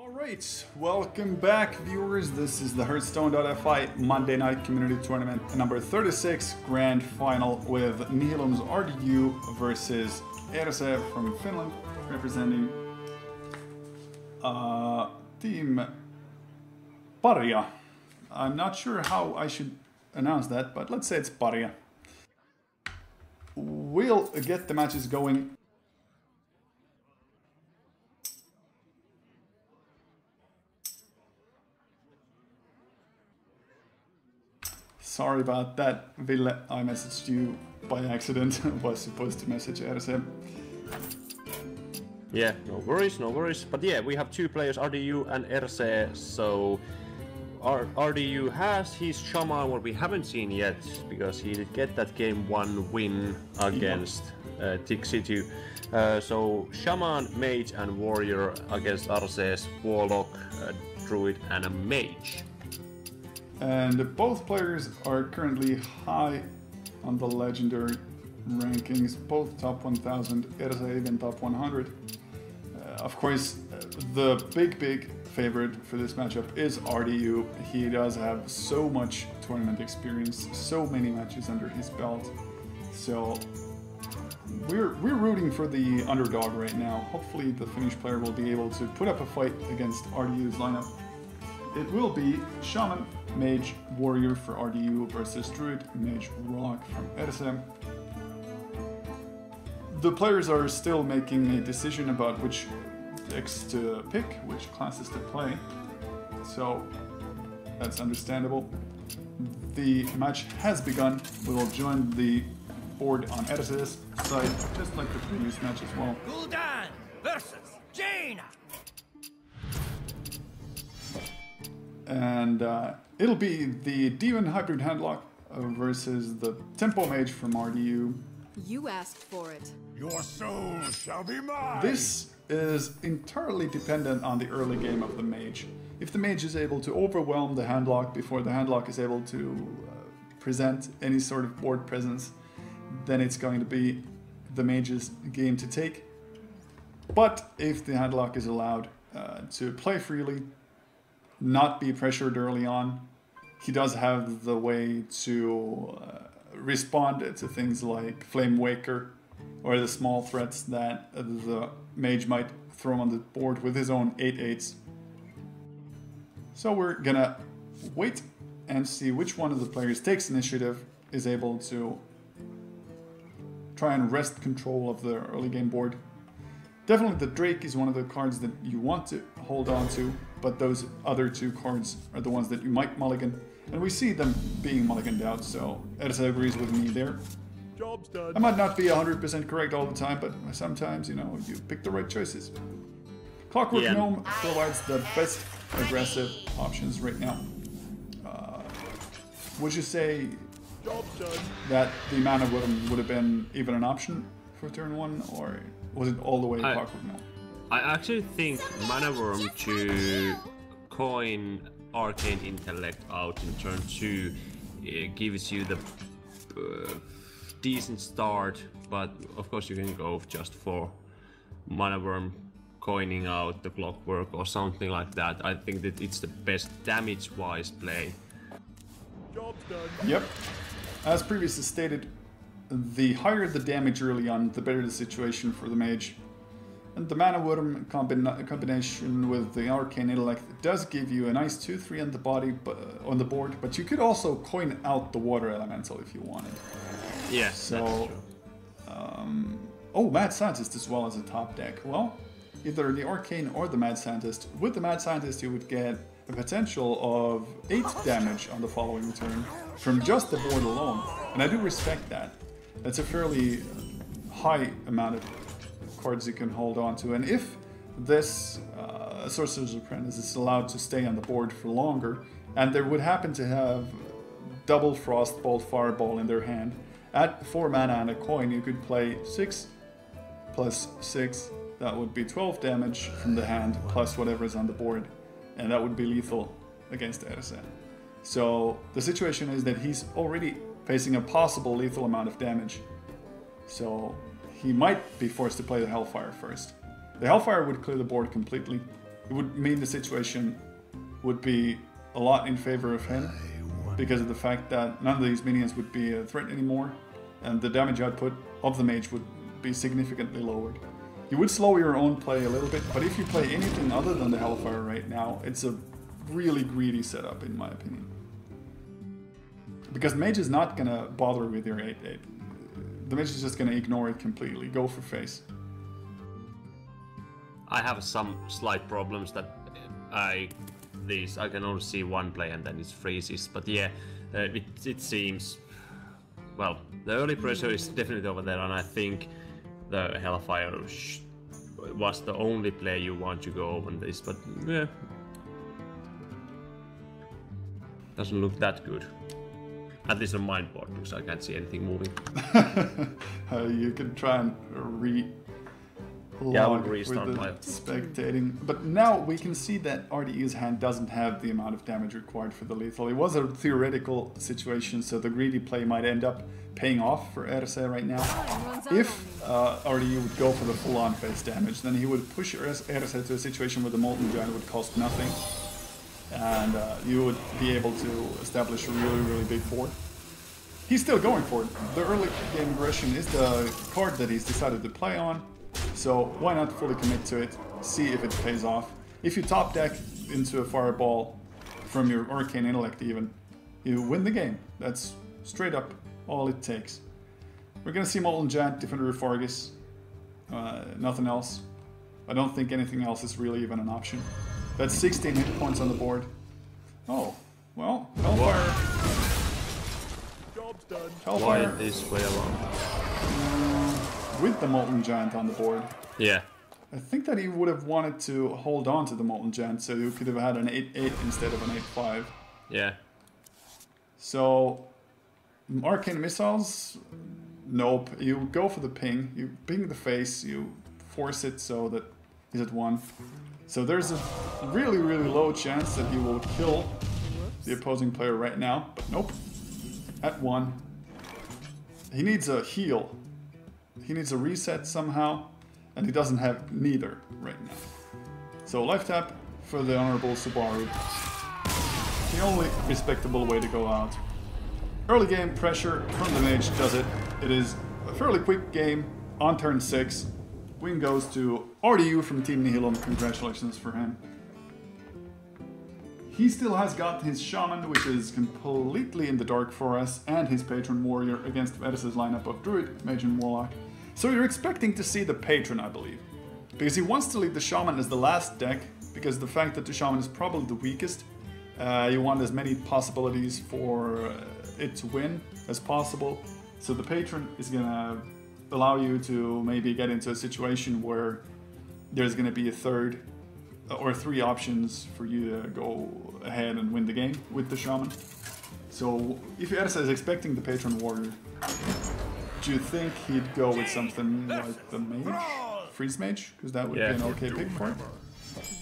Alright, welcome back viewers. This is the Hearthstone.fi Monday Night Community Tournament number 36 Grand Final with Nihilum's RDU versus Ersee from Finland, representing Team Paria. I'm not sure how I should announce that, but let's say it's Paria. We'll get the matches going. Sorry about that, Ville. I messaged you by accident. Was supposed to message Ersee. Yeah, no worries, no worries. But yeah, we have two players, RDU and Ersee. So RDU has his Shaman, what we haven't seen yet, because he did get that game 1 win against Tixity. So Shaman, Mage and Warrior against Ersee's Warlock, Druid and a Mage. And both players are currently high on the legendary rankings, both top 1000, Ersee even top 100. Of course, the big favorite for this matchup is RDU. He does have so much tournament experience, so many matches under his belt. So we're rooting for the underdog right now. Hopefully the Finnish player will be able to put up a fight against RDU's lineup. It will be Shaman, Mage, Warrior for RDU versus Druid, Mage, Warlock from Ersee. The players are still making a decision about which decks to pick, which classes to play, so that's understandable. The match has begun. We will join the board on Ersee's side, just like the previous match as well. Olodyn versus Jaina. And it'll be the Demon Hybrid Handlock versus the Tempo Mage from RDU. You asked for it. Your soul shall be mine. This is entirely dependent on the early game of the Mage. If the Mage is able to overwhelm the Handlock before the Handlock is able to present any sort of board presence, then it's going to be the Mage's game to take. But if the Handlock is allowed to play freely, not be pressured early on, he does have the way to respond to things like Flame Waker or the small threats that the Mage might throw on the board with his own 8/8s. So we're gonna wait and see which one of the players takes initiative, is able to try and wrest control of the early game board. Definitely the Drake is one of the cards that you want to hold on to, but those other two cards are the ones that you might mulligan. And we see them being mulliganed out, so Ersee agrees with me there. Job's done. I might not be 100% correct all the time, but sometimes, you know, you pick the right choices. Clockwork Gnome provides the best aggressive options right now. Would you say Job's done. that the Mana Wurm would have been even an option for turn 1, or was it all the way Clockwork Gnome? I actually think Mana Worm to coin Arcane Intellect out in turn 2 gives you the decent start, but of course you can go just for Mana Worm coining out the Clockwork or something like that. I think that it's the best damage-wise play. Job's done. Yep. As previously stated, the higher the damage early on, the better the situation for the Mage. And the Mana Wurm combination with the Arcane Intellect does give you a nice 2/3 on the on the board, but you could also coin out the Water Elemental if you wanted. Yes, So, that's true. Oh, Mad Scientist as well as a top deck. Well, either the Arcane or the Mad Scientist. With the Mad Scientist, you would get a potential of 8 damage on the following turn from just the board alone. And I do respect that. That's a fairly high amount of cards you can hold on to. And if this Sorcerer's Apprentice is allowed to stay on the board for longer, and they would happen to have double Frostbolt Fireball in their hand, at 4 mana and a coin, you could play 6 plus 6. That would be 12 damage from the hand, plus whatever is on the board. And that would be lethal against Ersee. So the situation is that he's already facing a possible lethal amount of damage. So he might be forced to play the Hellfire first. The Hellfire would clear the board completely, it would mean the situation would be a lot in favor of him because of the fact that none of these minions would be a threat anymore, and the damage output of the mage would be significantly lowered. You would slow your own play a little bit, but if you play anything other than the Hellfire right now, it's a really greedy setup in my opinion. Because mage is not gonna bother with your 8/8. The mage is just gonna ignore it completely, go for face. I have some slight problems that I can only see one play and then it freezes. But yeah, it seems, well, the early pressure is definitely over there, and I think the Hellfire was the only play you want to go on this. But yeah, doesn't look that good. At least on my board, because I can't see anything moving. You can try and I will restart my spectating. But now we can see that RDU's hand doesn't have the amount of damage required for the lethal. It was a theoretical situation, so the greedy play might end up paying off for Ersee right now. If RDU would go for the full-on face damage, then he would push Ersee to a situation where the Molten Giant would cost nothing, and you would be able to establish a really, really big fort. He's still going for it. The early game aggression is the card that he's decided to play on, so why not fully commit to it, see if it pays off. If you top deck into a fireball from your Arcane Intellect even, you win the game. That's straight up all it takes. We're gonna see Molten Giant, Defender of Fargus, nothing else. I don't think anything else is really even an option. That's 16 hit points on the board. Oh, well, Hellfire. Job's done. Hellfire. Why this way along? With the Molten Giant on the board. Yeah. I think that he would have wanted to hold on to the Molten Giant, so you could have had an 8/8 instead of an 8/5. Yeah. So, Arcane Missiles, nope. You go for the ping, you ping the face, you force it so that he's at 1. So there's a really, really low chance that he will kill the opposing player right now, but nope. At 1. He needs a heal. He needs a reset somehow, and he doesn't have neither right now. So life tap for the Honorable Subaru. The only respectable way to go out. Early game pressure from the mage does it. It is a fairly quick game on turn 6. Win goes to RDU from Team Nihilum. Congratulations for him. He still has got his Shaman, which is completely in the dark for us, and his Patron Warrior against Ersee's lineup of Druid, Mage, and Warlock. So you're expecting to see the Patron, I believe. Because he wants to leave the Shaman as the last deck, because the fact that the Shaman is probably the weakest, you want as many possibilities for it to win as possible. So the Patron is gonna allow you to maybe get into a situation where there's gonna be a third or 3 options for you to go ahead and win the game with the Shaman. So if Ersee is expecting the Patron Warrior, do you think he'd go with something like the Mage? Freeze Mage? Because that would be an okay pick for it.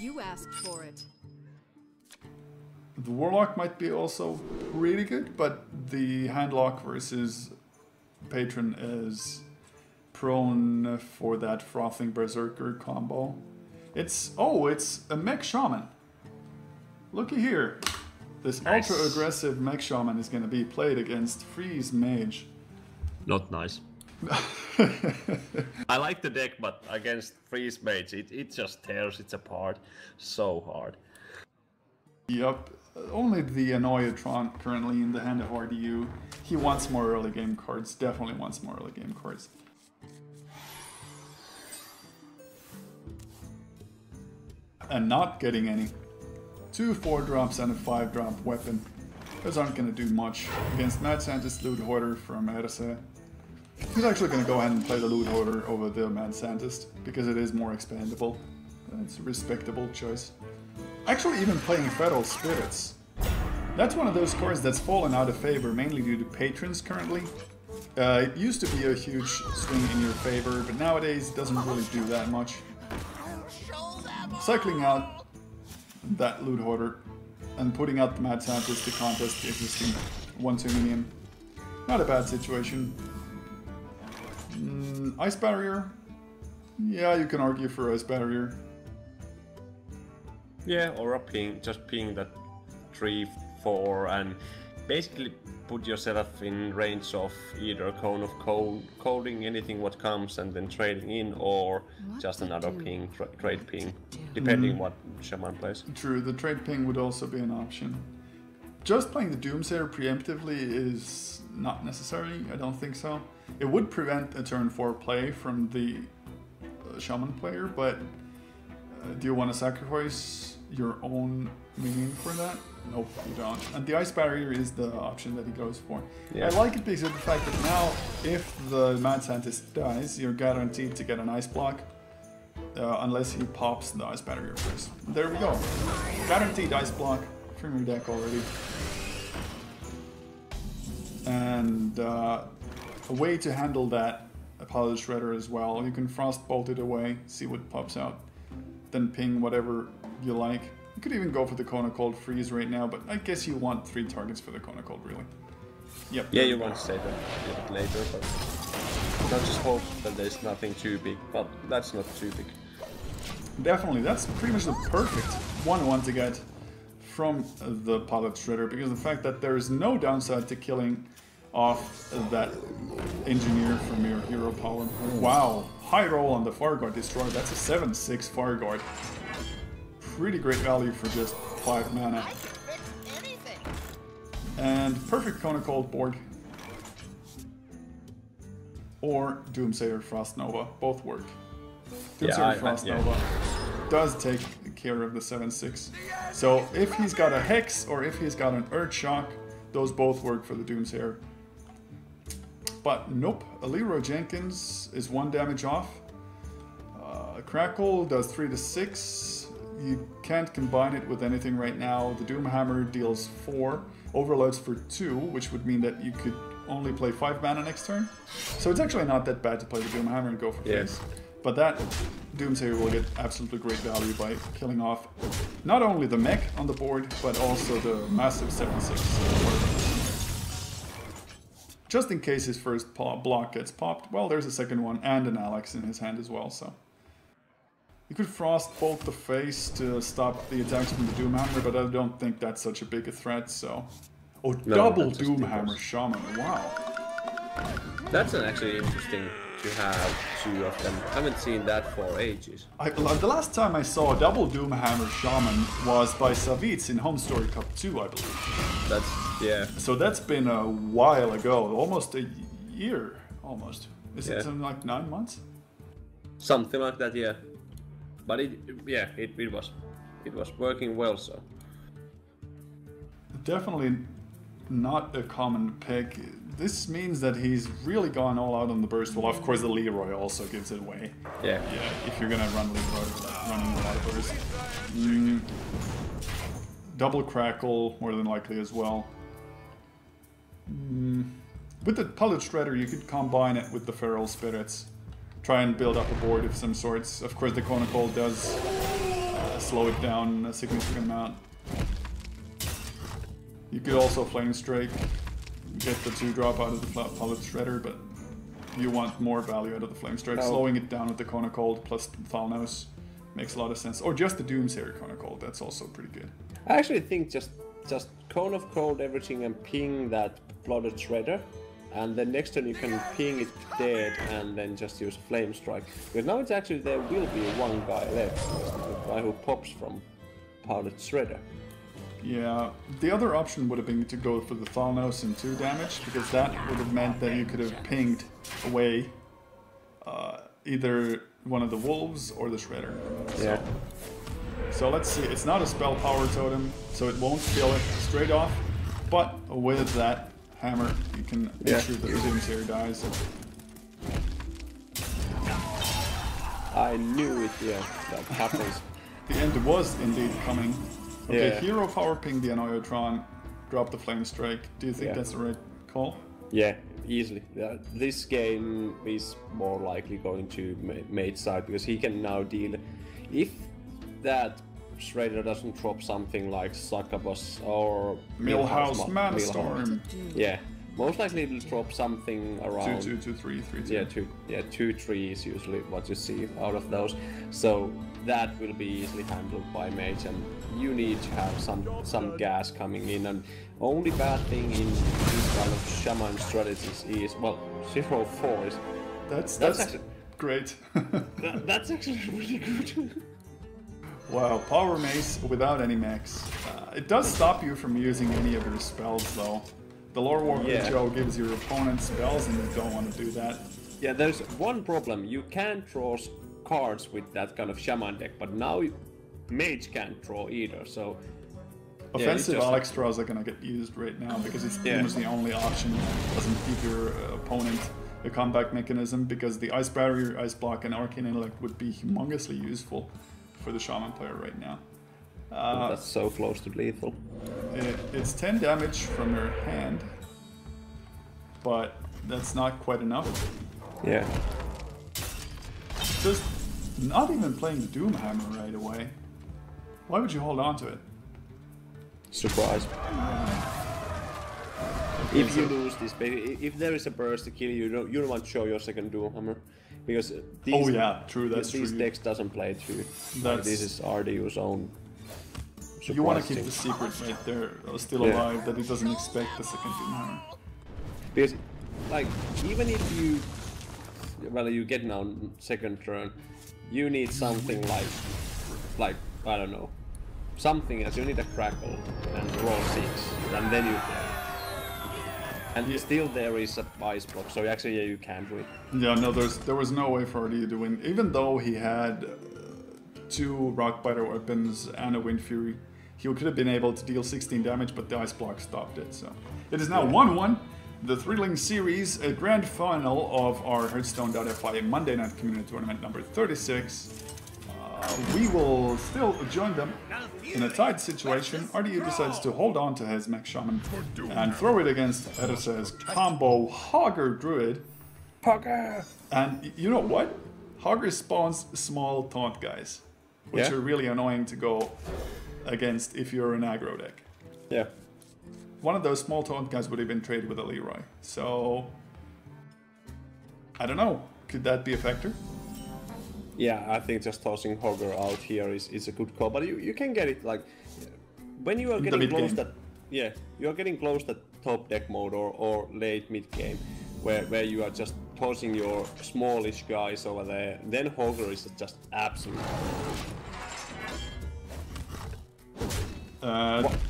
You asked for it. The Warlock might be also pretty good, but the Handlock versus Patron is prone for that Frothing Berserker combo. It's a Mech Shaman. Looky here. This Nice. ultra aggressive Mech Shaman is going to be played against Freeze Mage. Not nice. I like the deck, but against Freeze Mage, it just tears it apart so hard. Yup. Only the Annoyatron currently in the hand of RDU. He wants more early game cards. Definitely wants more early game cards. And not getting any. 2 4-drops and a 5-drop weapon. Those aren't going to do much against Mad Scientist Loot Hoarder from Ersee. He's actually going to go ahead and play the Loot Hoarder over the Mad Scientist because it is more expandable. It's a respectable choice. Actually, even playing Feral Spirits. That's one of those cards that's fallen out of favor mainly due to patrons currently. It used to be a huge swing in your favor, but nowadays it doesn't really do that much. Cycling out that Loot Hoarder and putting out the Mad Scientist to contest the existing 1/2 minion. Not a bad situation. Ice Barrier? Yeah, you can argue for Ice Barrier. Yeah, or a ping, just ping that 3, 4, and basically put yourself in range of either cone of coding anything what comes and then trading in, or just another ping, trade ping, depending what shaman plays. True, the trade ping would also be an option. Just playing the Doomsayer preemptively is not necessary, I don't think so. It would prevent a turn 4 play from the shaman player, but do you want to sacrifice your own minion for that? Nope, you don't. And the ice barrier is the option that he goes for. Yeah. I like it because of the fact that now, if the mad scientist dies, you're guaranteed to get an ice block, unless he pops the ice barrier first. There we go. Guaranteed ice block from your deck already. And a way to handle that, a Pilot Shredder as well. You can frostbolt it away, see what pops out, then ping whatever you like. You could even go for the Cone of Cold Freeze right now, but I guess you want 3 targets for the Cone of Cold, really. Yep. Yeah, you want to save them a little bit later, but not just hope that there's nothing too big, but that's not too big. Definitely, that's pretty much the perfect 1-1 to get from the Pilot Shredder, because the fact that there is no downside to killing off that engineer from your hero power. Wow, high roll on the Farguard destroyed. That's a 7/6 Farguard. Pretty great value for just 5 mana. And perfect Cone of Cold board. Or Doomsayer Frost Nova, both work. Doomsayer Frost Nova does take care of the 7/6. So if he's got a Hex or if he's got an Earth Shock, those both work for the Doomsayer. But nope, a Leroy Jenkins is 1 damage off. Crackle does 3 to 6. You can't combine it with anything right now. The Doomhammer deals 4, overloads for 2, which would mean that you could only play 5 mana next turn. So it's actually not that bad to play the Doomhammer and go for face. But that Doomsayer will get absolutely great value by killing off not only the mech on the board, but also the massive 7/6. Just in case his first block gets popped, well, there's a second one and an Alex in his hand as well, so. You could Frostbolt the face to stop the attacks from the Doomhammer, but I don't think that's such a big a threat, so. Oh, no, double Doomhammer Shaman, wow. That's an actually interesting to have 2 of them. I haven't seen that for ages. The last time I saw a double Doomhammer Shaman was by Savitz in Home Story Cup 2, I believe. That's, yeah. So that's been a while ago, almost a year, almost. Is it something like 9 months? Something like that, yeah. But it was working well, so. Definitely not a common pick. This means that he's really gone all out on the burst. Well, of course, the Leroy also gives it away. Yeah. Yeah, if you're gonna run Leroy, running a lot of burst. Double Crackle, more than likely as well. With the Pilot Shredder, you could combine it with the Feral Spirits. Try and build up a board of some sorts. Of course, the Cone of Cold does slow it down a significant amount. You could also Flame Strike, get the 2-drop out of the Pilot Shredder, but you want more value out of the Flame Strike. Slowing it down with the Cone of Cold plus Thalnos makes a lot of sense. Or just the Doomsayer Cone of Cold, that's also pretty good. I actually think just Cone of Cold everything and ping that Pilot Shredder. And then next turn you can ping it dead and then just use Flame Strike. Because now it's actually, there will be 1 guy left. The guy who pops from Pilot Shredder. Yeah, the other option would have been to go for the Thalnos and 2 damage, because that would have meant that you could have pinged away either one of the Wolves or the Shredder. Yeah. So let's see, it's not a spell power totem, so it won't kill it straight off, but with that hammer, you can make sure that the Doomsayer dies. I knew it, that happens. The end was indeed coming. Okay, Yeah. Hero Power ping the Anoyotron, drop the Flame Strike. Do you think that's the right call? Yeah, easily. This game is more likely going to mate side because he can now deal. If that Shredder doesn't drop something like Succubus or Millhouse Manastorm. Yeah, most likely it will drop something around 2, 2, 2, 3, 3, 2. Yeah, 2, 3 is usually what you see out of those. So that will be easily handled by mage, and you need to have some gas coming in. And only bad thing in this kind of shaman strategies is, well, 0-4 is That's actually great. that's actually really good. Wow, power mace without any mechs. It does stop you from using any of your spells though. The Lore Warrior Joe gives your opponent spells and you don't want to do that. Yeah, there's one problem. You can't draw cards with that kind of shaman deck, but now mage can't draw either, so... Offensive Alex draws are gonna get used right now because it's pretty much the only option that doesn't give your opponent a comeback mechanism, because the Ice Barrier, Ice Block and Arcane Intellect would be humongously useful for the Shaman player right now. That's so close to lethal. It's 10 damage from your hand, but that's not quite enough. Yeah. Just not even playing the Doom Hammer right away. Why would you hold on to it? Surprise. If you lose this, if there is a burst to kill you, you don't want to show your second Doom Hammer. Because these, these decks doesn't play too. This is RDU's own. You want to keep the secret right there still alive, that he doesn't expect the second Doom Hammer. Because, like, even if you, well, you get now second turn, you need something like I don't know, something else. You need a crackle and roll 6, and then you play. And still there is a ice block, so actually you can't win. Yeah, no, there was no way for RDU to win, even though he had 2 Rockbiter weapons and a Wind Fury. He could have been able to deal 16 damage, but the ice block stopped it. So it is now 1-1. The thrilling series, a grand final of our Hearthstone.fi Monday Night Community Tournament number 36. We will still join them in a tight situation. RDU decides to hold on to his Mech Shaman and throw it against Ersee's combo Hogger Druid. Hogger! And you know what? Hogger spawns small taunt guys, which are really annoying to go against if you're an aggro deck. Yeah. One of those small taunt guys would have been traded with a Leroy. So, I don't know. Could that be a factor? Yeah, I think just tossing Hogger out here is a good call, but you can get it like when you are getting close that you are getting close that top deck mode or late mid game where you are just tossing your smallish guys over there. Then Hogger is just absolute.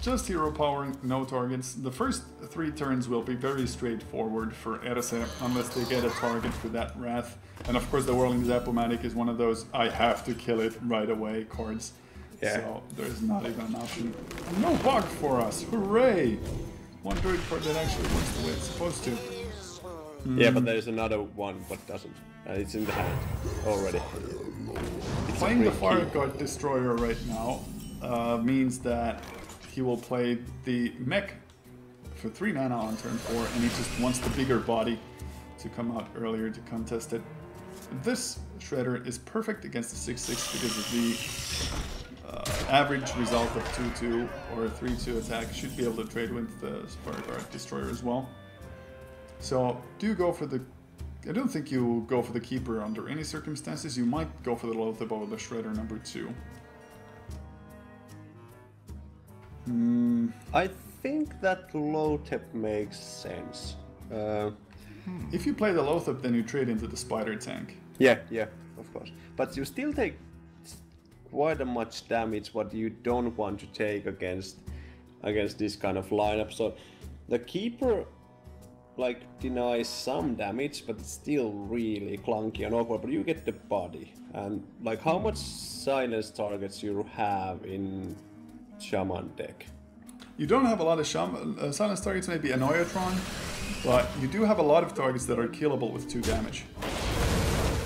Just hero powering, no targets. The first 3 turns will be very straightforward for Ersee unless they get a target for that Wrath. And of course the Whirling Zapomatic is one of those I have to kill it right away cards. Yeah. So there's not even an option. No bug for us, hooray! One druid card that actually works the way it's supposed to. Yeah, but there's another one but doesn't. It's in the hand already. Playing the Fire God Destroyer right now means that he will play the mech for 3 mana on turn 4, and he just wants the bigger body to come out earlier to contest it. This Shredder is perfect against the 6/6 because of the average result of 2/2 or 3/2 attack. Should be able to trade with the Fire Guard Destroyer as well. So do go for the... I don't think you go for the Keeper under any circumstances. You might go for the Loatheb over the Shredder number 2. I think that Loatheb makes sense. If you play the Loatheb, then you trade into the Spider Tank. Yeah, of course. But you still take quite a much damage what you don't want to take against this kind of lineup. So the Keeper like denies some damage, but it's still really clunky and awkward. But you get the body, and like how much silence targets you have in Shaman deck? You don't have a lot of silence targets, maybe Annoyatron, but you do have a lot of targets that are killable with 2 damage.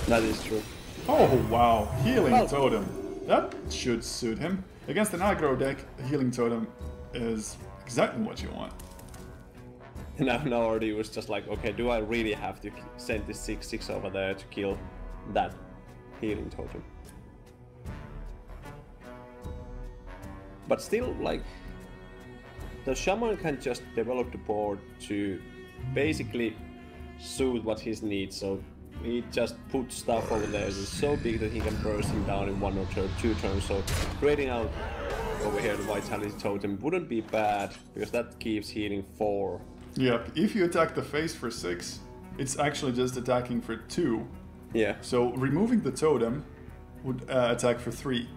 That is true. Oh wow, Healing Totem. That should suit him. Against an aggro deck, a Healing Totem is exactly what you want. Now already was just like, okay, do I really have to send this 6/6 over there to kill that Healing Totem? But still, like, the Shaman can just develop the board to basically suit what his needs. So he just puts stuff over there. It's so big that he can burst him down in 1 or 2 turns. So creating out over here the Vitality Totem wouldn't be bad because that keeps healing 4. Yep, if you attack the face for 6, it's actually just attacking for 2. Yeah. So removing the totem would attack for 3.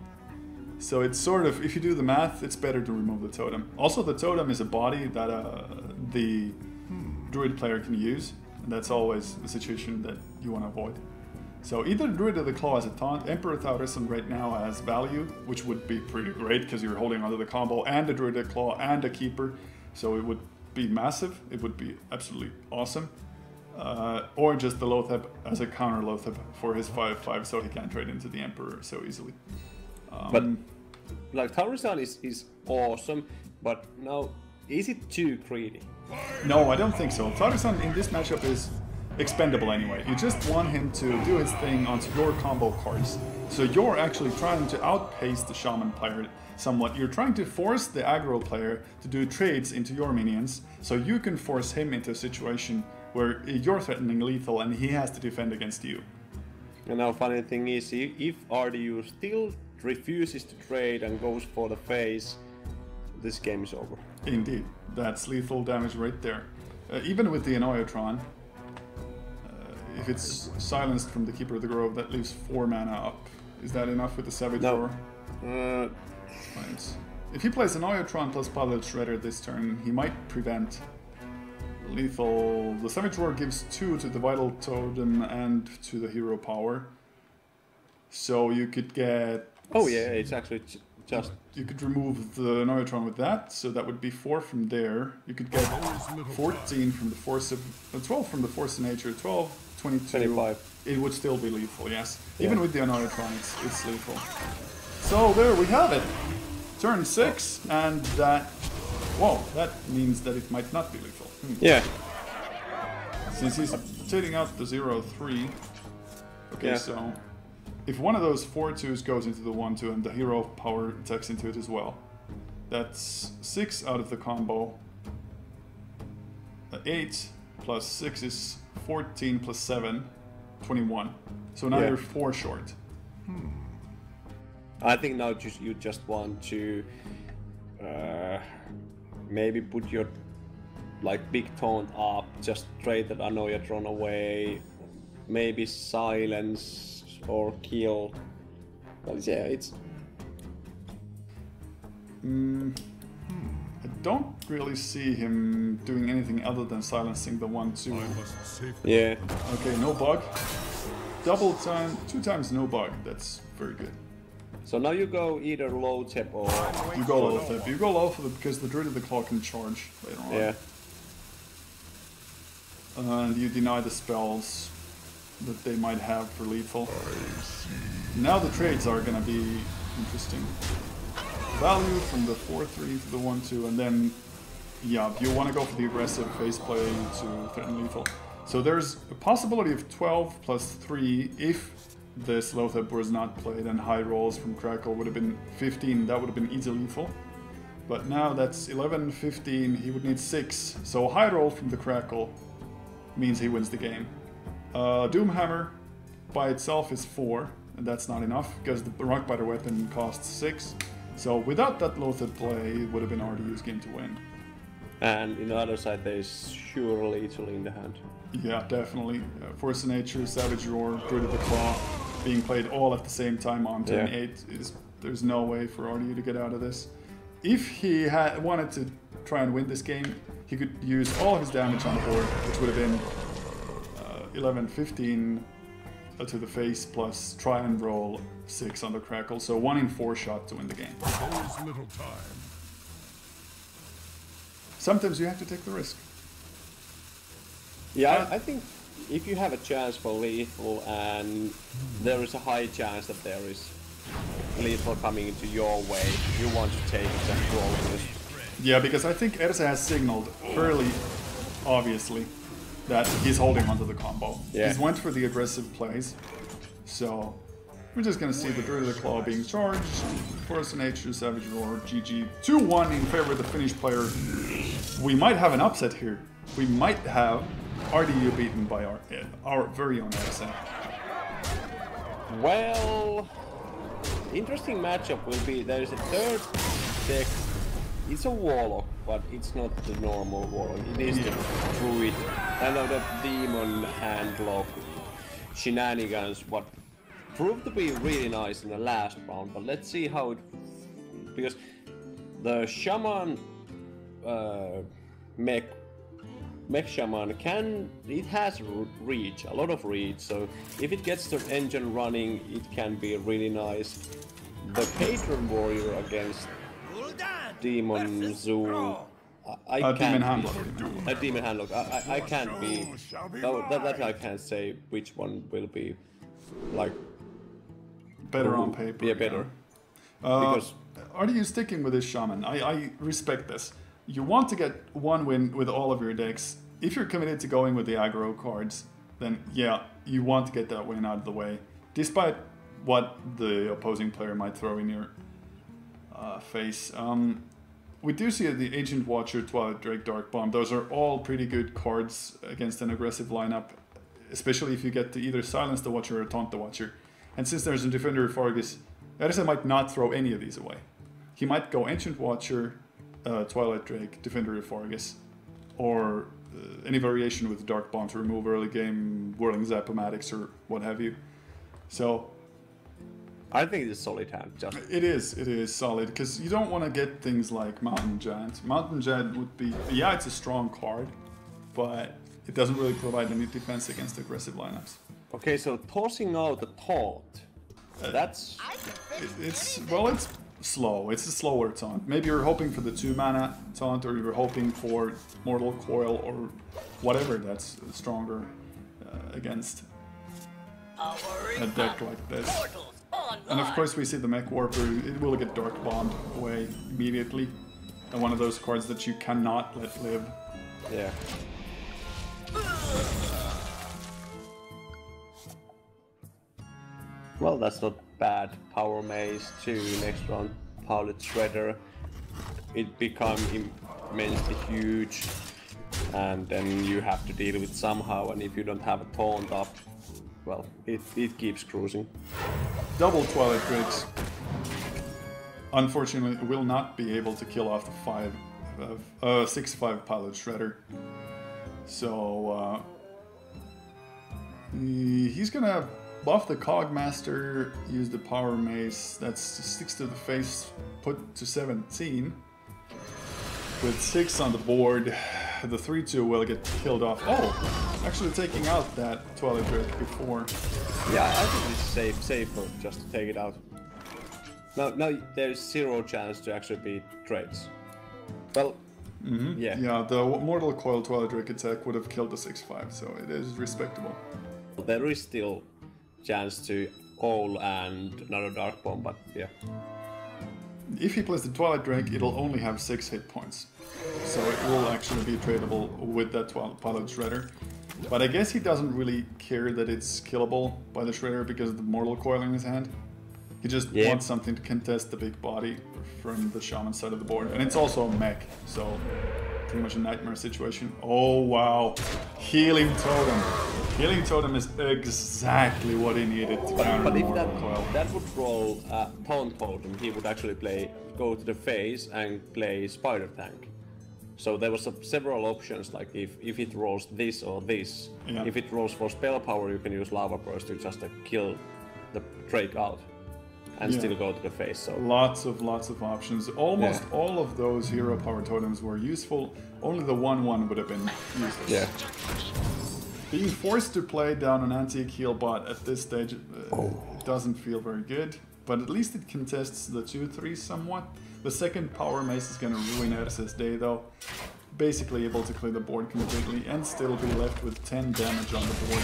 So it's sort of, if you do the math, it's better to remove the totem. Also, the totem is a body that the druid player can use, and that's always a situation that you want to avoid. So either Druid of the Claw as a taunt, Emperor Thaurissan right now has value, which would be pretty great because you're holding onto the combo and the Druid of the Claw and a Keeper, so it would be massive, it would be absolutely awesome. Or just the Loatheb as a counter Loatheb for his 5/5 so he can't trade into the Emperor so easily. But like Thaurissan is awesome, but now is it too greedy? No, I don't think so. Thaurissan in this matchup is expendable anyway. You just want him to do his thing onto your combo cards. So you're actually trying to outpace the Shaman player somewhat. You're trying to force the aggro player to do trades into your minions, so you can force him into a situation where you're threatening lethal and he has to defend against you. And now funny thing is, if RDU still refuses to trade and goes for the face, this game is over. Indeed, that's lethal damage right there. Even with the Annoyotron, if it's silenced from the Keeper of the Grove, that leaves 4 mana up. Is that enough with the Savage Roar? Right. If he plays Annoyotron plus Pilot Shredder this turn, he might prevent lethal. The Savage Roar gives 2 to the Vital Totem and to the Hero Power. So you could get... Oh yeah, it's actually just... You could remove the Annoyotron with that, so that would be 4 from there. You could get 14 from the Force of... 12 from the Force of Nature, 12, 22... 25. It would still be lethal, yes. Yeah. Even with the Annoyotron, it's lethal. So there we have it. Turn 6, and that... Whoa, that means that it might not be lethal. Yeah. Since he's taking out the 0/3. Okay, yeah. So... If one of those 4/2s goes into the 1/2 and the hero power attacks into it as well, that's 6 out of the combo. 8 plus 6 is 14 plus 7, 21. So now you're 4 short. I think now you just want to maybe put your like big taunt up, just trade that Annoyotron away, maybe silence or kill. But yeah, it's... I don't really see him doing anything other than silencing the 1/2. Yeah. Okay, no bug. Double time, 2 times no bug. That's very good. So now you go either Loatheb or... You go Loatheb. You go Loatheb because the Druid of the Claw can charge later on. Yeah. And you deny the spells that they might have for lethal. Now the trades are gonna be interesting. Value from the 4/3 to the 1/2, and then, yeah, you want to go for the aggressive face play to threaten lethal. So there's a possibility of 12 plus 3 if this Loatheb was not played, and high rolls from Crackle would have been 15, that would have been easy lethal. But now that's 11, 15, he would need 6. So a high roll from the Crackle means he wins the game. Doomhammer by itself is 4, and that's not enough because the Rockbiter weapon costs 6. So without that Loatheb play, it would have been RDU's game to win. And in the other side, there's sure lethal in the hand. Yeah, definitely. Force of Nature, Savage Roar, Druid of the Claw being played all at the same time on turn 8 is... There's no way for RDU to get out of this. If he wanted to try and win this game, he could use all of his damage on the board, which would have been 11, 15 to the face, plus try and roll 6 on the Crackle, so 1 in 4 shot to win the game. There's little time. Sometimes you have to take the risk. Yeah, I think if you have a chance for lethal and there is a high chance that there is lethal coming into your way, you want to take that roll. Yeah, because I think Ersee has signaled fairly obviously that he's holding onto the combo. Yeah. He's went for the aggressive plays, so We're just gonna see the Druid Claw being charged. Force Nature, Savage Roar, GG. 2-1 in favor of the Finnish player. We might have an upset here. We might have RDU beaten by our very own Ersee. Well, interesting matchup will be there is a third deck. It's a Warlock, but it's not the normal Warlock. It is the Druid, kind of the Demon Handlock shenanigans, what proved to be really nice in the last round. But let's see how it, because the Shaman mech Shaman it has reach, a lot of reach, so if it gets the engine running, it can be really nice. The Patron Warrior against Demon Zoo, I can't Demon be, Handlock. a Demon Handlock, I can't be, that I can't say which one will be, like, better on paper. Yeah, better. Because are you sticking with this Shaman? I respect this. You want to get one win with all of your decks. If you're committed to going with the aggro cards, then yeah, you want to get that win out of the way, despite what the opposing player might throw in your face. We do see the Ancient Watcher, Twilight Drake, Dark Bomb. Those are all pretty good cards against an aggressive lineup, especially if you get to either silence the Watcher or taunt the Watcher. And since there's a Defender of Argus, Ersee might not throw any of these away. He might go Ancient Watcher, Twilight Drake, Defender of Argus, or any variation with Dark Bomb to remove early game Whirling Zap-O-Matics or what have you. So I think it's a solid hand. Just it is solid, because you don't want to get things like Mountain Giant. Mountain Giant would be, yeah, it's a strong card, but it doesn't really provide any defense against aggressive lineups. okay, so tossing out the taunt, that's It's slow. It's a slower taunt. Maybe you're hoping for the 2-mana taunt, or you're hoping for Mortal Coil or whatever that's stronger against a deck like this. And of course we see the Mech Warper. It will get Dark Bombed away immediately. And one of those cards that you cannot let live. yeah. Well, that's not bad. Power Maze 2 next round. Pilot Shredder. It become immensely huge, and then you have to deal with it somehow. And if you don't have a taunt up, well, it keeps cruising. Double Twilight Drakes. Unfortunately, will not be able to kill off the 6/5 Pilot Shredder. So he's gonna buff the Cogmaster, use the Power Mace. That's 6 to the face, put to 17. With 6 on the board, the 3/2 will get killed off. Oh, actually taking out that Twilight Drake before. Yeah, I think it's safer just to take it out. Now there's 0 chance to actually beat Drakes. Well, yeah. Yeah, the Mortal Coil Twilight Drake attack would have killed the 6/5, so it is respectable. There is still chance to Owl and another Dark Bomb, but yeah. If he plays the Twilight Drake, it'll only have 6 hit points. So it will actually be tradable with that Pilot Shredder. But I guess he doesn't really care that it's killable by the Shredder because of the Mortal Coil in his hand. He just wants something to contest the big body from the Shaman side of the board. And it's also a mech, so pretty much a nightmare situation. Oh wow, Healing Totem. Healing Totem is exactly what he needed to counter But if Mortal Coil. that would roll Taunt Totem, he would actually go to the face and play Spider Tank. So there was several options, like if it rolls this or this. Yeah. If it rolls for spell power, you can use Lava Burst to just kill the Drake out and still go to the face. So lots of options. Almost all of those hero power totems were useful. Only the 1/1 would have been useless. yeah. Being forced to play down an antique heal bot at this stage doesn't feel very good, but at least it contests the 2/3 somewhat. The second Power Mace is going to ruin Ersee's day though. Basically able to clear the board completely and still be left with 10 damage on the board,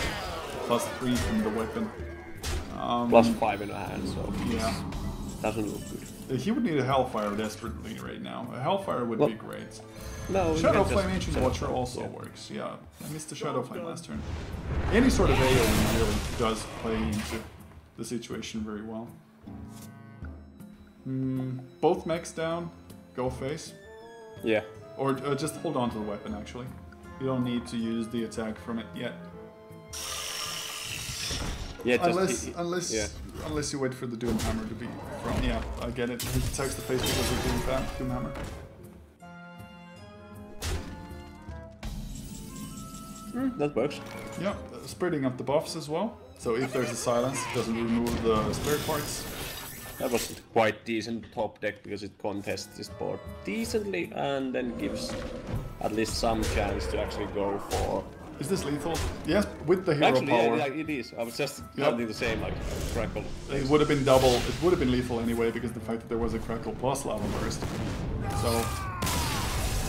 plus 3 from the weapon. Plus 5 in a hand, so Yeah. doesn't look good. He would need a Hellfire desperately right now. A Hellfire would be great. No, Shadow Flame Ancient Watcher also works, yeah. I missed the Shadow Flame last turn. Any sort of AoE really does play into the situation very well. Both mechs down, go face. Yeah. Or just hold on to the weapon, actually. You don't need to use the attack from it yet. Yeah, Unless you wait for the Doom Hammer to be from. Yeah, I get it. He attacks the face because of Doom Hammer. That works. Yeah, spreading up the buffs as well. So if there's a silence, it doesn't remove the spare parts. That was quite decent top deck because it contests this board decently and then gives at least some chance to actually go for. Is this lethal? Yes, with the hero actually, power. yeah, it is. I was just counting the same, like crackle. It would have been double. It would have been lethal anyway because the fact that there was a crackle plus lava burst. So.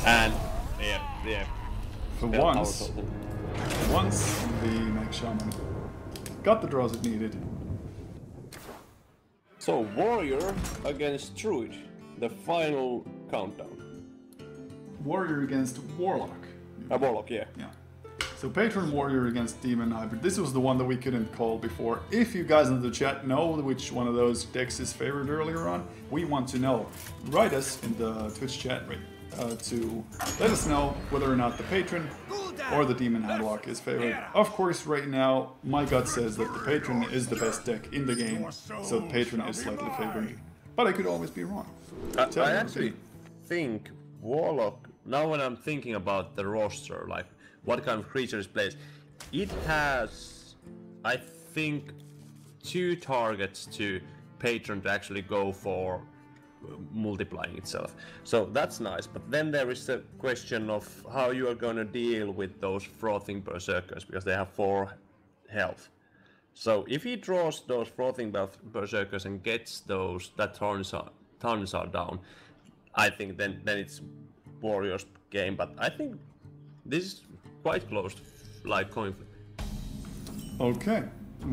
And yeah. For once the Mech Shaman got the draws it needed. So Warrior against Druid, the final countdown. Warrior against Warlock. Warlock, yeah. Yeah. So Patron Warrior against Demon Hybrid. This was the one that we couldn't call before. If you guys in the chat know which one of those decks is favored earlier on, we want to know. Write us in the Twitch chat to let us know whether or not the Patron or the Demon Handlock is favored. Of course, right now, my gut says that the Patron is the best deck in the game, so the Patron is slightly favored. But I could always be wrong. I actually think Warlock, now when I'm thinking about the roster, like what kind of creatures it plays, it has, I think, 2 targets to Patron to actually go for multiplying itself. So that's nice, but then there is the question of how you are going to deal with those frothing berserkers because they have 4 health. So if he draws those frothing berserkers and gets those that turns are down, I think then it's Warriors game, but I think this is quite close to like coin flip. Okay.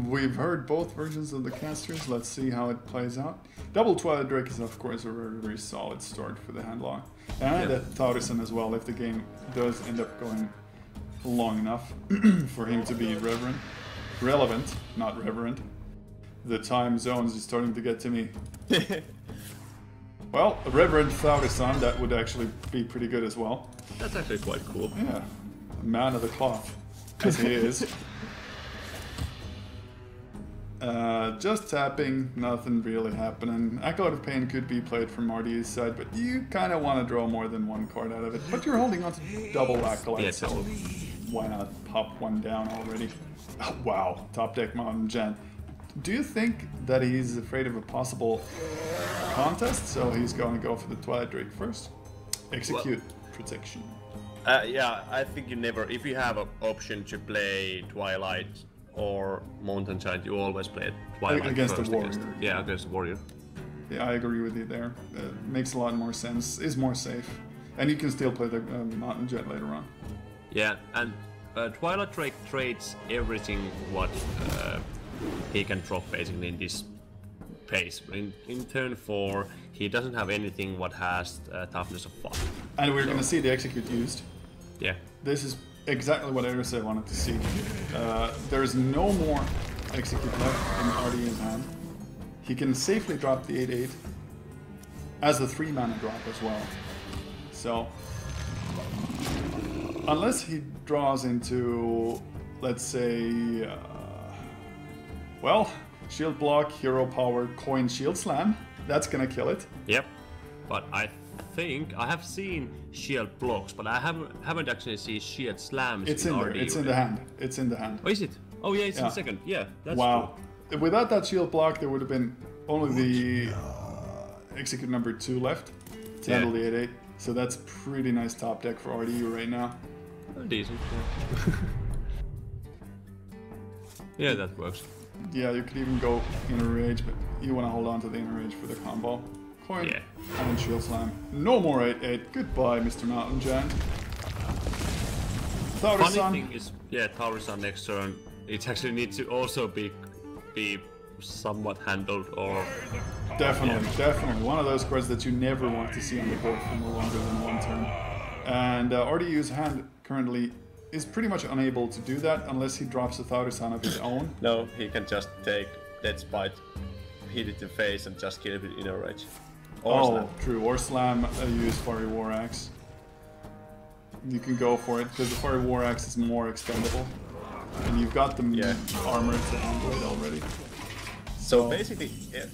We've heard both versions of the casters. Let's see how it plays out. Double Twilight Drake is of course a very, very solid start for the handlock. And a Taurison as well if the game does end up going long enough for him to be relevant, not reverent. The time zones is starting to get to me. Well, a Reverend Taurison, that would actually be pretty good as well. That's actually quite cool. Yeah, a man of the cloth, as he is. Just tapping, nothing really happening. Acolyte of Pain could be played from RD's side, but you kind of want to draw more than 1 card out of it. But you're holding on to double Acolyte, so why not pop 1 down already? Oh, wow, top deck Mountain Gen. Do you think that he's afraid of a possible contest, so he's going to go for the Twilight Drake first? Execute protection. Yeah, I think you never, if you have an option to play Twilight or Mountain Giant, you always play Twilight against first. The Warrior. Against the Warrior. Yeah, I agree with you there. Makes a lot more sense, is more safe. And you can still play the Mountain Jet later on. Yeah, and Twilight Drake trades everything what he can drop basically in this pace. In turn 4, he doesn't have anything what has toughness of 5. And we're going to see the Execute used. Yeah. This is exactly what Ersee wanted to see. There is no more Execute left in RD's hand. He can safely drop the 8/8 as a 3 mana drop as well. So, unless he draws into, let's say, well, Shield Block, Hero Power, Coin Shield Slam, that's gonna kill it. Yep, but I think I have seen Shield Blocks, but I haven't actually seen Shield Slams. It's in there. It's in the hand. It's in the hand. Oh, is it? Oh yeah, it's in second. Yeah, that's wow. True. Without that Shield Block, there would have been only the Execute number 2 left to handle the 8/8. So that's pretty nice top deck for RDU right now. Decent. Yeah, that works. Yeah, you could even go Inner Rage, but you want to hold on to the Inner Rage for the combo. Coin and Shield Slam. No more 8/8. Goodbye, Mr. Mountain Giant. Funny thing is, Taurison next turn, it actually needs to also be somewhat handled or... Definitely. One of those cards that you never want to see on the board for more longer than 1 turn. And RDU's hand currently is pretty much unable to do that unless he drops a Taurison of his own. No, he can just take Dead Spite, hit it in the face and just kill it with Inner Rage. Or Oh, Slam. true. Or Slam, use Fiery War Axe. You can go for it, because the Fiery War Axe is more expendable. And you've got the armor to handle it already. So basically,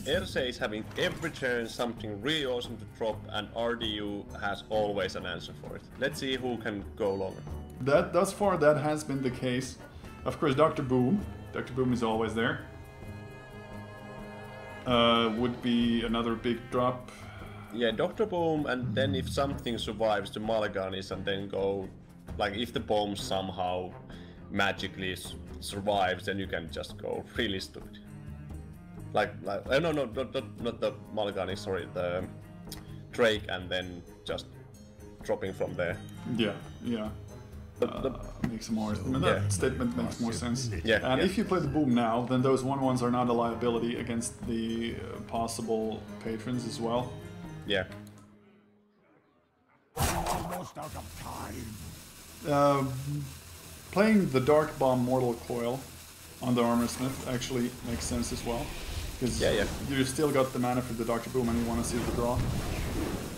Ersee is having every turn something really awesome to drop, and RDU has always an answer for it. Let's see who can go longer. Thus far, that has been the case. Of course, Dr. Boom. Dr. Boom is always there. Would be another big drop. Yeah, Dr. Boom, and then if something survives the Mulliganis and then go... Like, if the bomb somehow magically survives, then you can just go really stupid. Like not the Mulliganis, sorry, the Drake, and then just dropping from there. Yeah. Makes more. That statement makes more sense. Yeah. And if you play the Boom now, then those 1/1s are not a liability against the possible patrons as well. Yeah. Almost out of time. Playing the Dark Bomb Mortal Coil on the Armor Smith actually makes sense as well. Because you still got the mana for the Dr. Boom and you want to see the draw.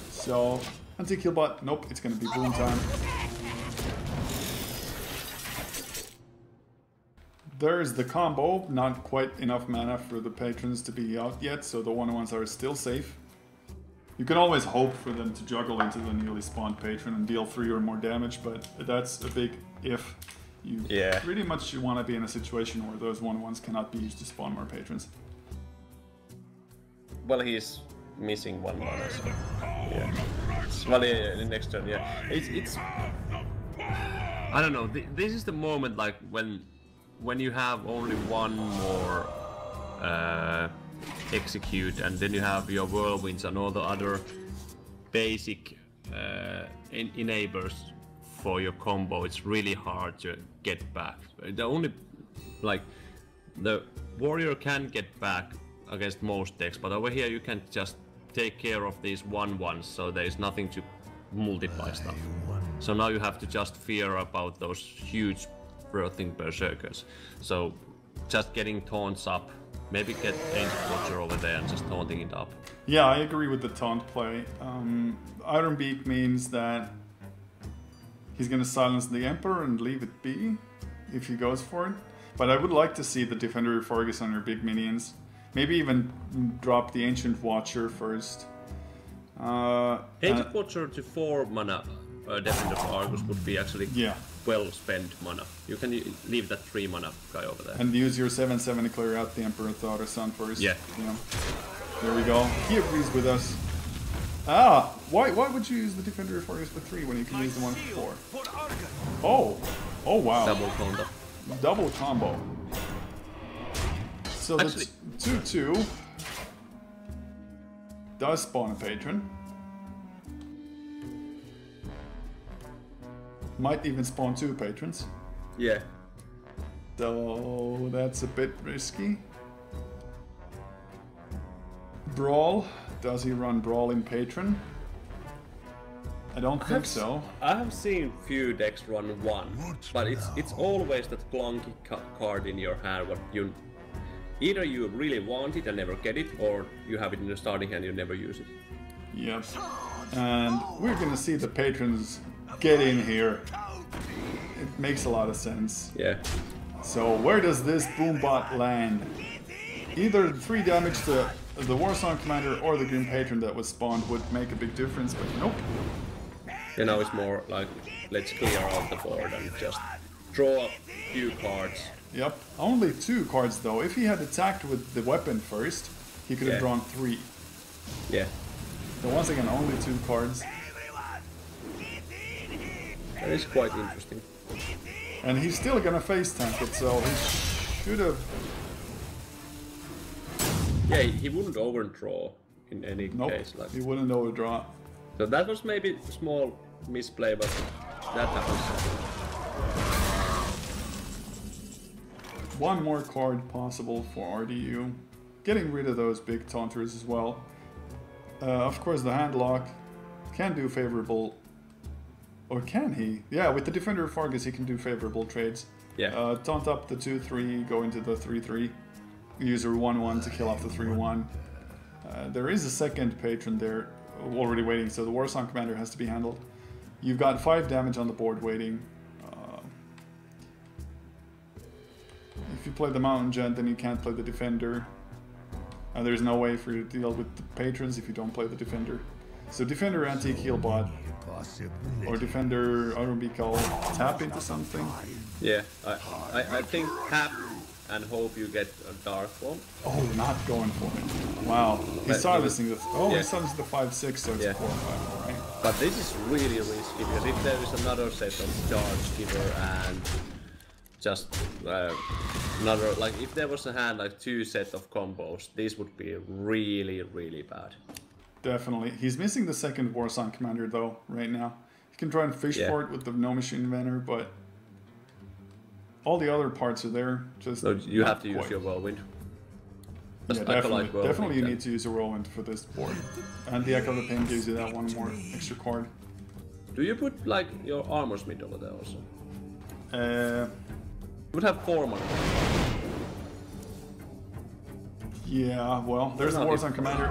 So, anti-killbot, nope, it's gonna be Boom time. There's the combo, not quite enough mana for the patrons to be out yet, so the 1/1s are still safe. You can always hope for them to juggle into the newly spawned patron and deal 3 or more damage, but that's a big if. You pretty much want to be in a situation where those 1/1s cannot be used to spawn more patrons. Well, he's missing 1 mana, so yeah. Well, the next turn, it's. I don't know. This is the moment, like when you have only one more execute, and then you have your whirlwinds and all the other basic enablers for your combo. It's really hard to get back. The only the warrior can get back against most decks, but over here you can just take care of these 1/1s, so there is nothing to multiply stuff. So now you have to just fear about those huge birthing berserkers. So just getting taunts up, maybe get Ancient Watcher over there and just taunting it up. Yeah, I agree with the taunt play. Iron Beak means that he's gonna silence the Emperor and leave it be if he goes for it. But I would like to see the Defender of Fargus on your big minions. Maybe even drop the Ancient Watcher first. Ancient Watcher to 4 mana Defender of Argus would be actually well spent mana. You can leave that 3 mana guy over there. And use your 7/7 to clear out the Emperor Thought or Sun first. Yeah. There we go. He agrees with us. Ah! Why would you use the Defender of Fargus for 3 when you can use the one for 4? Oh! Oh wow. Double combo. Double combo. So actually, the 2/2 does spawn a patron. Might even spawn 2 patrons. Yeah. So that's a bit risky. Brawl. Does he run Brawl in Patron? I don't think so. I have seen few decks run 1, but it's always that clunky card in your hand what you either you really want it and never get it, or you have it in your starting hand and you never use it. Yep. And we're gonna see the patrons get in here. It makes a lot of sense. Yeah. So where does this Boombot land? Either 3 damage to the Warsong Commander or the Grim Patron that was spawned would make a big difference, but nope. And now it's more like, let's clear out the board and just draw a few cards. Yep. Only 2 cards though. If he had attacked with the weapon first, he could have drawn 3. Yeah. So once again, only 2 cards. That is quite interesting. And he's still gonna face tank it, so he should have... Yeah, he wouldn't overdraw in any case. Nope, he wouldn't overdraw. So that was maybe a small misplay, but that happens. 1 more card possible for RDU. Getting rid of those big taunters as well. Of course, the handlock can do favorable... Or can he? Yeah, with the Defender of Fargus, he can do favorable trades. Yeah. Taunt up the 2/3, go into the 3/3. use your 1/1 to kill off the 3/1. There is a second patron there already waiting, so the Warsong Commander has to be handled. You've got 5 damage on the board waiting. If you play the Mountain Gent, then you can't play the Defender. There's no way for you to deal with the patrons if you don't play the Defender. So Defender Antique Heal Bot or Defender Arubical tap into something. Yeah, I think tap and hope you get a Dark Bomb. Oh, not going for it. Wow. He's silencing the... Oh, yeah. he silenced the 5/6, so it's Yeah. a 4/5, alright. But this is really risky because if there is another set of Charge Giver and just another, like if there was a hand like 2 set of combos, this would be really, really bad. Definitely. He's missing the second Warsong Commander though, right now. You can try and fish for it with the No Machine Inventor, but all the other parts are there. Just So you have to use quite. your Whirlwind. Yeah, definitely you need to use a Whirlwind for this board. And the Echo of the Pain gives you that one more extra card. Do you put like your Armor Smith over there also? You would have 4 mana. Yeah, well, there's the Warsong Commander.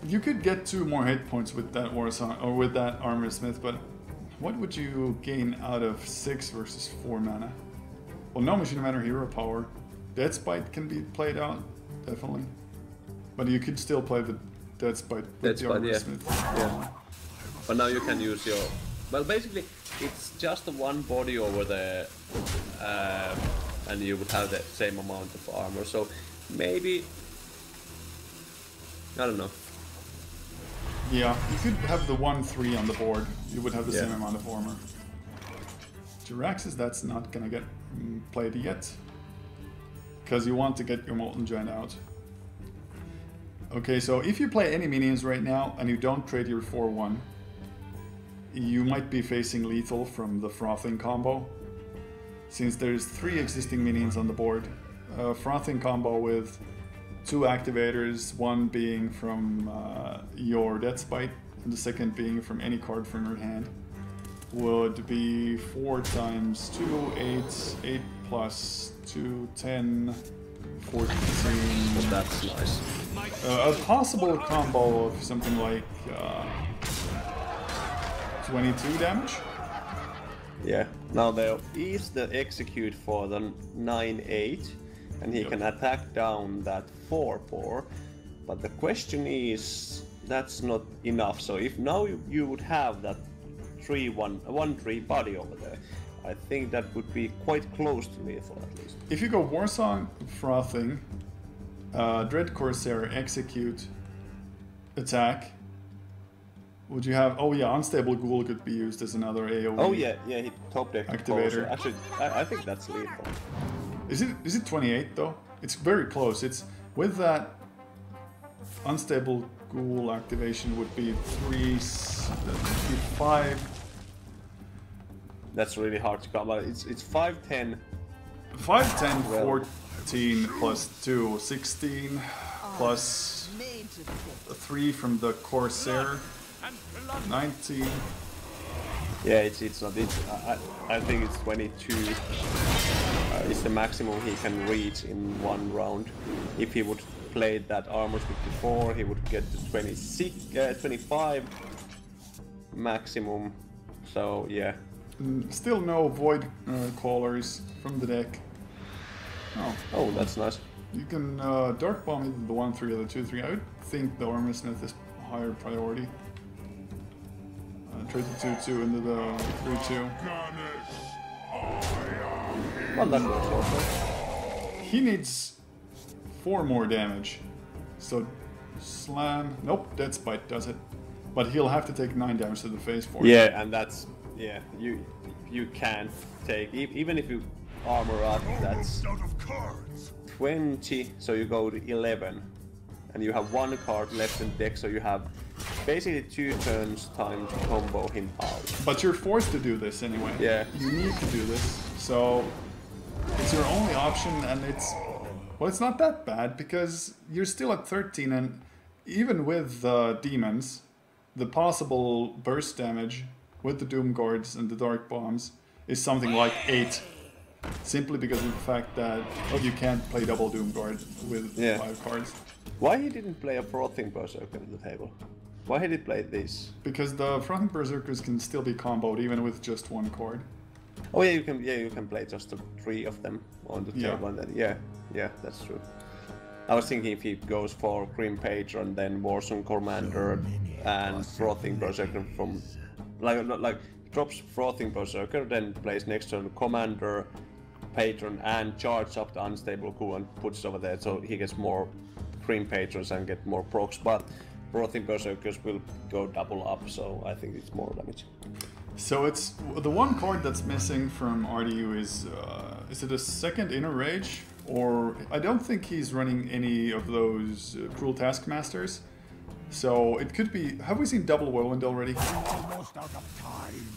You could get 2 more hit points with that Warsong, or with that Armor Smith, but what would you gain out of 6 versus 4 mana? Well, No Machine Inventor, Hero Power. Dead Spite can be played out, definitely. But you could still play the Dead Spite with the Armor Smith. Yeah. But now you can use your... Well, basically, it's just the one body over there, and you would have the same amount of armor. So maybe... I don't know. Yeah, you could have the 1/3 on the board. You would have the same amount of armor. Jiraxis, that's not gonna get played yet. Because you want to get your Molten Giant out. Okay, so if you play any minions right now and you don't trade your 4/1, you might be facing lethal from the Frothing combo. Since there's 3 existing minions on the board. Frothing combo with 2 activators, one being from your Death Spite and the second being from any card from your hand, would be 4 times 2, 8, 8 plus 2, 10, 14. Well, that's nice. A possible combo of something like 22 damage? Yeah. Now there is the execute for the 9/8, and he can attack down that 4/4. But the question is, that's not enough. So if now you would have that 1/3 body over there, I think that would be quite close to lethal at least. If you go Warsong, Frothing, Dread Corsair, Execute, Attack, would you have... Oh yeah, Unstable Ghoul could be used as another AoE. Oh yeah, he top deck activator. Actually, I think that's lethal. Is it 28 though? It's very close. It's with that Unstable Ghoul activation would be 5. That's really hard to come by. It's 5/10. 5, 10, 14 plus 2, 16 plus 3 from the Corsair, 19. Yeah, it's not. I think it's 22. It's the maximum he can reach in one round. If he would play that armor with before, he would get to 25 maximum. So yeah. Still no Void Callers from the deck. Oh, that's nice. You can Dark Bomb either the 1/3 or the 2/3. I would think the Armor Smith is higher priority. Trade the 2/2 into the 3/2. Well, that works also. He needs 4 more damage. So slam. Nope, Dead Spite does it. But he'll have to take 9 damage to the face for it. Yeah, and that's you can't take even if you armor up. That's 20. So you go to 11, and you have 1 card left in deck. So you have basically 2 turns time to combo him out. But you're forced to do this anyway. Yeah. You need to do this. So it's your only option, and it's not that bad because you're still at 13, and even with the demons, the possible burst damage with the Doom Guards and the Dark Bombs is something like 8. simply because of the fact that you can't play double Doomguard with 5 cards. Why he didn't play a Frothing Berserker on the table? Why did he play this? Because the Frothing Berserkers can still be comboed even with just 1 card. Oh yeah, you can play just the 3 of them on the table. And then, yeah, that's true. I was thinking if he goes for Grim Patron, then Warzone Commander and Frothing Berserker from like drops Frothing Berserker, then plays next turn Commander, Patron, and charges up the Unstable Coup and puts it over there, so he gets more Grim Patrons and get more procs. But Frothing Berserkers will go double up, so I think it's more damage. So it's the one card that's missing from RDU is it a second Inner Rage? Or I don't think he's running any of those Cruel Taskmasters. So it could be. Have we seen double Whirlwind already? Almost out of time.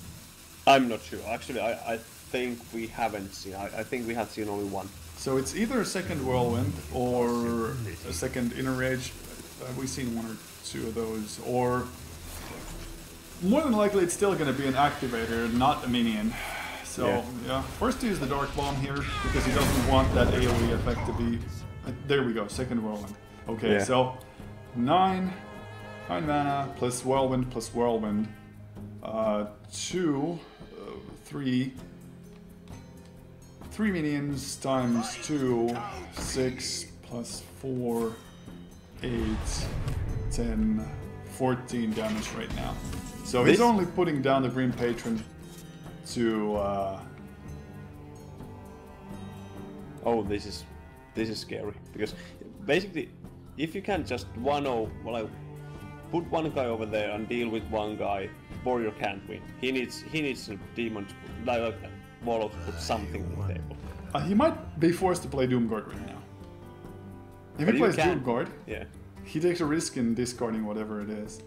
I'm not sure. Actually, I think we haven't seen. I think we have seen only one. So it's either a second Whirlwind or a second Inner Rage. Have we seen 1 or 2 of those? Or more than likely, it's still going to be an activator, not a minion. So, yeah, first to use the Dark Bomb here, because he doesn't want that AoE effect to be... There we go, second Whirlwind. Okay, so 9 mana plus Whirlwind plus Whirlwind. 2, 3 minions times 2, 6 plus 4, 8, 10, 14 damage right now. So he's only putting down the Green Patron to oh, this is scary, because basically if you can just 1-0, like put one guy over there and deal with one guy, Warrior can't win. He needs a demon to, like Warlock to put something on the table. He might be forced to play Doomguard right now. If he plays Doomguard, he takes a risk in discarding whatever it is.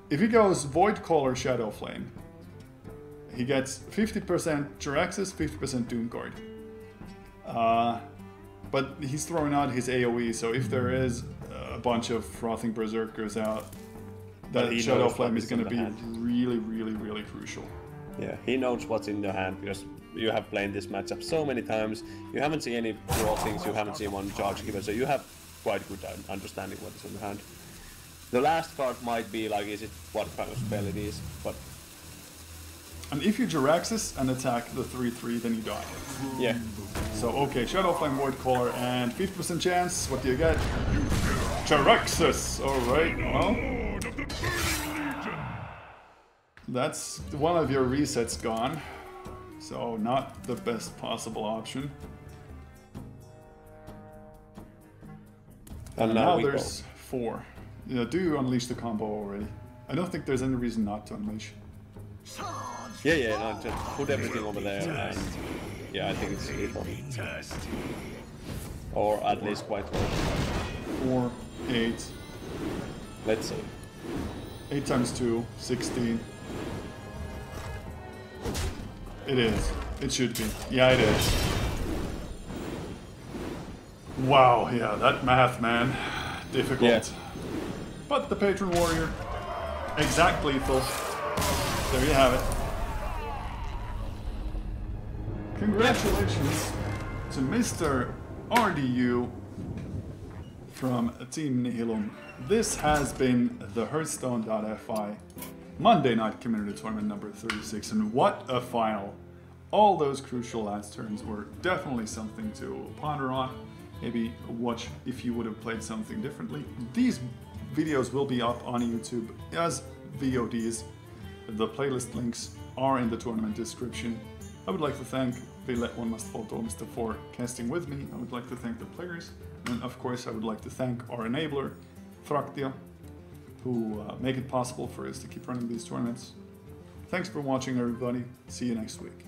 If he goes Void Caller Shadow Flame, he gets 50% Jiraxxus, 50% Doomguard. But he's throwing out his AoE, so if there is a bunch of Frothing Berserkers out, that Shadow Flame is going to be really, really, really crucial. Yeah, he knows what's in the hand, because you have played this matchup so many times. You haven't seen any draw things, you haven't seen one charge given, so you have quite good understanding what is in the hand. The last card might be like, is it what kind of spell it is, but... And if you Jiraxxus and attack the 3/3, then you die. Yeah. So, okay, Shadow Flame, Void Caller, and 50% chance, what do you get? Jiraxxus! Alright, well... That's one of your resets gone. So, not the best possible option. And now there's 4. You know, do you unleash the combo already? I don't think there's any reason not to unleash. Yeah, no, just put everything over there, and yeah, I think it's lethal. Or at least quite well. 4, 8. Let's see. 8 times 2, 16. It is. It should be. Yeah, it is. Wow, yeah, that math, man. Difficult. Yeah. But the Patron Warrior, exact lethal. There you have it. Congratulations to Mr. RDU from Team Nihilum. This has been the Hearthstone.fi Monday Night Community Tournament number 36, and what a final. All those crucial last turns were definitely something to ponder on. Maybe watch if you would have played something differently. These videos will be up on YouTube as VODs. The playlist links are in the tournament description. I would like to thank Ville, One Must Fall Tuomisto, for casting with me. I would like to thank the players. And of course, I would like to thank our enabler, Thractia, who make it possible for us to keep running these tournaments. Thanks for watching, everybody. See you next week.